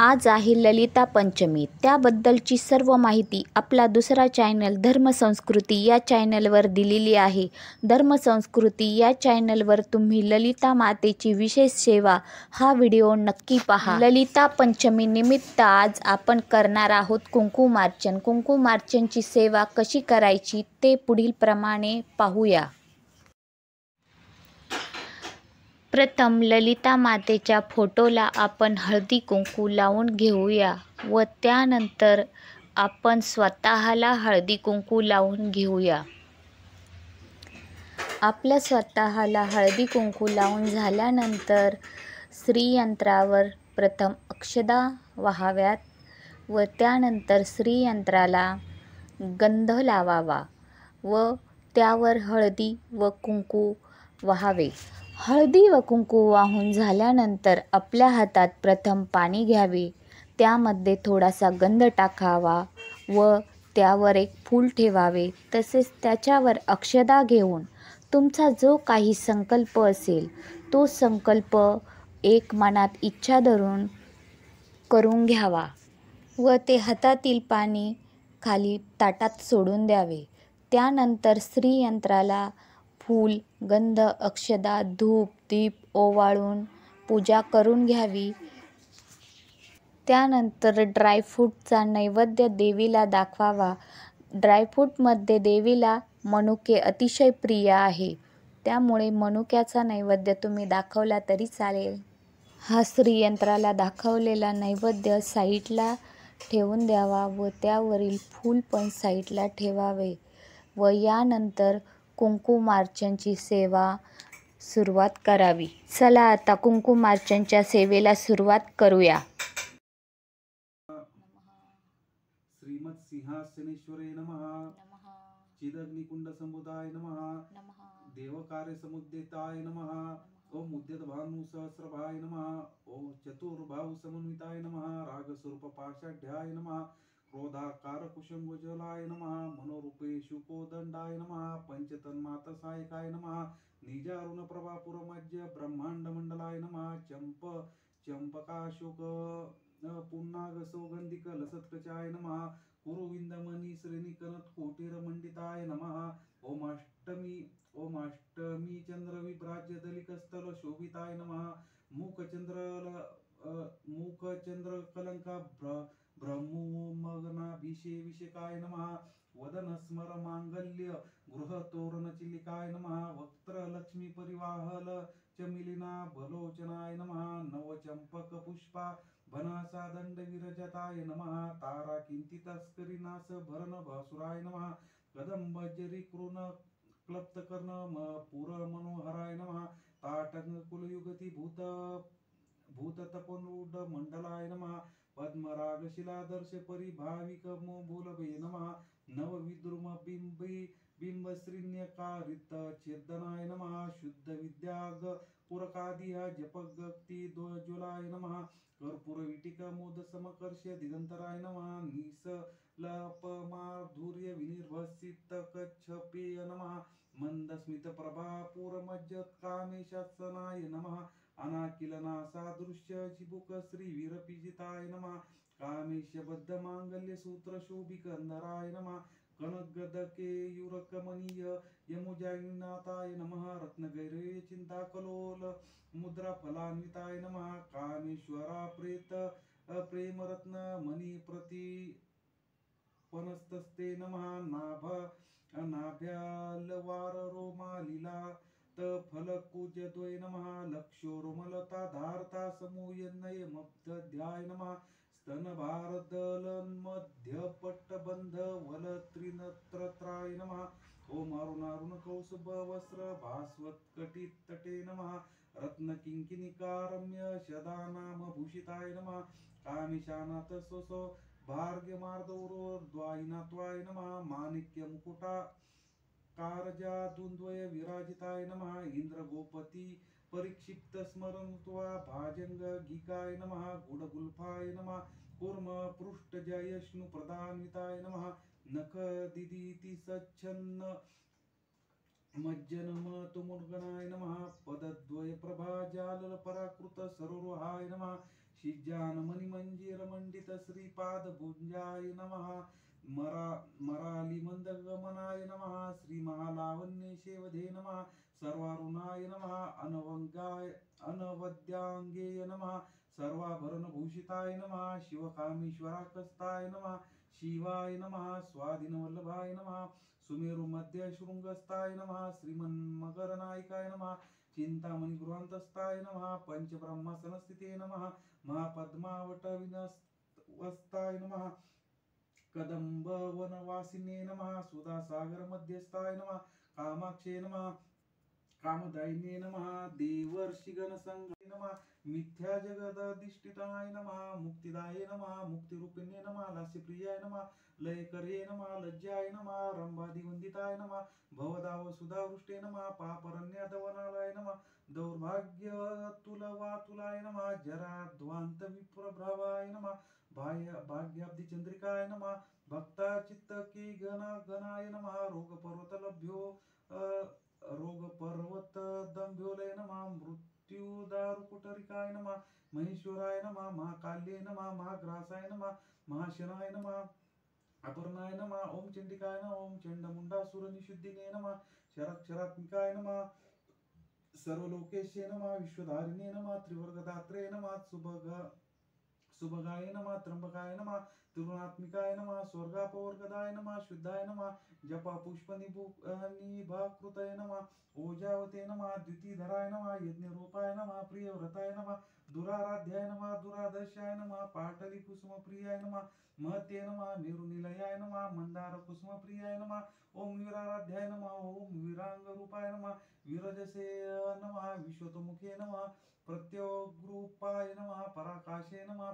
आज आहे ललिता पंचमी. त्याबद्दलची सर्व माहिती आपला दुसरा चॅनल धर्मसंस्कृती या चॅनलवर दिलेली आहे. धर्मसंस्कृती या चॅनलवर तुम्ही ललिता मातेची विशेष सेवा हा व्हिडिओ नक्की पहा. ललिता पंचमी निमित्त आज आपण करणार आहोत कुंकुमार्चन. कुंकुमार्चनची सेवा कशी करायची ते पुढील प्रमाणे पाहूया. प्रथम ललिता मातेच्या फोटोला आपण हळदी कुंकू लावून घेऊया व त्यानंतर आपण स्वतःला हळदी कुंकू लावून घेऊया. आपल्या स्वतःला हळदी कुंकू लावून झाल्यानंतर श्रीयंत्रावर प्रथम अक्षदा वाहाव्यात व त्यानंतर श्रीयंत्राला गंध लावावा व त्यावर हळदी व कुंकू वाहावे. हळदी व कुंकू वाहून झाल्यानंतर आपल्या हातात प्रथम पाणी घ्यावे, त्यामध्ये थोडासा गंध टाकावा व त्यावर एक फूल ठेवावे. तसेच त्याच्यावर अक्षदा घेऊन तुमचा जो काही संकल्प असेल तो संकल्प एक मनात इच्छा धरून करून घ्यावा व ते हातातील पाणी खाली ताटात सोडून द्यावे. त्यानंतर श्रीयंत्राला फूल, गंध, अक्षदा, धूप, दीप ओवाळून पूजा करून घ्यावी. त्यानंतर ड्रायफ्रूटचा नैवेद्य देवीला दाखवावा. ड्रायफ्रूटमध्ये देवीला मनुके अतिशय प्रिय आहे, त्यामुळे मनुक्याचा नैवेद्य तुम्ही दाखवला तरी चालेल. हा श्रीयंत्राला दाखवलेला नैवेद्य साईडला ठेवून द्यावा व त्यावरील फूल पण साईडला ठेवावे व यानंतर कुंकुमार्चनची सेवा सुरुवात करावी. चला आता कुंकुमार्चनच्या सेवेला सुरुवात करूया. श्रीमत् सिंहासनेश्वरे नमः. चिदग्निकुंड संबुधाय नमः. देवकार्य समुद्यताय नमः. ओम उद्यत भानु सहस्रभाय नमः. ओम चतुर्बाहु समन्विताय नमः. रागस्वरूप पाषाढ्याय नमः. क्रोधाकार कुशंभुजलाय नमः. मनोरूपेषु कोदंडाय नमः. पंचतन्मात सहायकाय नमः. निजारुण प्रभापुरमज्य ब्रह्मांड मंडलाय नमः. चंपकाशोक पुन्नाग सौगंधिक लसत्कचाय नमः. कुरुविंदमणि श्रेणीकनत कोटीर मंडिताय नमः. ओम अष्टमी चंद्र विभ्राज्य दलिकस्थल शोभिताय नमः. मूकचंद्र कलंका ब्रह्मोमगनाभिषेकाय नमः. वदन स्मर मांगल्य गृह तोरण चिलिकाय नमः. वक्त्र लक्ष्मी परिवाहल चमिलिना बलोचनाय नमः. नवचंपक पुष्पा बनासा दंड विरजताय नमः. तारा किंती तस्करीनास भरण भासुराय नमः. कदंब जरी कृण क्लप्त कर्ण पुर मनोहराय नमः. ताटंग कुलयुगती भूत तपनूड मंडलाय नमः. पद्मराग शिलादर्श परिभाविक मोबुलभे नमः. नव विद्रुम बिंब श्रीन्यकारित छेदनाय नमः. शुद्ध विद्याग पुरकादिया जपगक्ती ज्वलाय नमः. कर्पूर विटिका मोद समकर्ष दिगंतराय नमः. निसलपमाधुर्य विनिर्भसित कच्छपेय नमः. मंदस्मित प्रभा पूरमज्जत कामेशासनाय नमः. अनाकिलना सादृश्य चिबुक श्री वीरपिजिताय नमः. कामेश बद्ध मांगल्य सूत्र शोभिकंधराय नमः. कनकगदकेयुरकमनीय यमुजानाथाय नमः. रत्नगैरय चिंताकलोल मुद्रा फलान्विताय नमः. कामेश्वरा प्रेमरत्न मणिप्रति पनस्तस्ते नमः. नाभ्यालवार रोमालीला फलकुजद्वय नमः. लक्षोरुमलता धारता समूयनय मब्ध्याय नमः. स्तनभारदलन्मध्यपट्टबंध वलत्रिनत्रत्राय नमः. ओम अरुणारुण कौसुभ वस्त्र भास्वत्कटितटे नमः. रत्न किंकिणिकारम्य शदानाम भूषिताय नमः. कामिशानाथ स्वसो भार्ग्यमार्दौरोर्द्वायिनात्वाय नमः. माणिक्य मुकुटा कारजा दुंद्वय विराजिताय नमः. इंद्रगोपती परिक्षिप्त स्मरणत्वा भाजंग गीकाय नमः. गुडगुल्फाय नमः. कूर्म पृष्ठ जयष्णु प्रदान्विताय नमः. नख दिदीति सच्छन्न मज्जनम तुमुर्गनाय नमः. पदद्वय प्रभा जालल पराकृत सरोरुहाय नमः. शिज्जान मणिमंजीर मंडित श्रीपाद भुंजाय नमः. मराली मंदगमनाय नमः. श्री महालावण्य शेवधे नमः. सर्वारुणाय नमः. अनवद्यांगेय नमः. सर्वाभरणभूषिताय नमः. शिवकामेश्वराकस्ताय नमः. शिवाय नमः. स्वाधीनवल्लभाय नमः. सुमेरु मध्य शृंगस्ताय नमः. श्रीमन्मकरनायकाय नमः. चिंतामणी गृहांतस्ताय नमः. पंचब्रह्मासनस्थिते नमः. महापद्मावट विनस्ताय नमः. कदंब वनवासिने नमः. सुधासागर मध्यस्थाय नमः. कामाक्षे नमः. कामदायिने नमः. देवर्षिगण संघाय नमः. मिथ्या जगदधिष्ठिताय नमः. मुक्तिदाये नमः. मुक्तिरूपिणे नमः. लास्यप्रियाय नमः. लयकरे नमः. लज्जाय नमः. रंभादिवंदिताय नमः. भवदाव सुधावृष्टे नमः. पापरण्यदवनालाय नमः. दौर्भाग्यतुलवातुलाय नमः. जराध्वांत विप्रभवाय नमः. भाग्याब्धिचंद्रिकाय नमः. भक्ता चित्तके गणाय नमः. रोगपर्वत दंभ्योलय नमः. मृत्युदारुकुटरिकाय नमः. महेश्वराय नमः. महाकाल्ये नमः. महाग्रासाय नमः. महाशनाय नमः. अपर्णाय नमः. ओम चंडिकाय नमः. ओम चंडमुंडासुर निषुद्धिने नमः. शराक्षरात्मिकाय नमः. सर्वलोकेशे नमः. विश्वधारिणे नमः. त्रिवर्गदात्रे नमः. सुभगाय नमः. त्र्यंबकाय नमः. त्रिगुणात्मिकाय नमः. स्वर्गापवर्गदाय नमः. शुद्धाय नमः. जपा पुष्प निभाकृतय नमः. ओजावते नमः. द्वितीधराय नमः. यज्ञरूपाय नमः. प्रियव्रताय नमः. दुराराध्याय नमः. दुरादर्शाय नमः. पाटली कुसुम प्रियाय नमः. महत्ये नमः. मेरुनिलयाय नमः. मंदार कुसुम प्रियाय नमः. ओम वीराराध्याय नमः. ओम वीरांग रूपाय नमः. विरजसे नमः. विश्वतमुखे नमः. प्रत्योग्रूपाय नमः. पराकाशे नमः.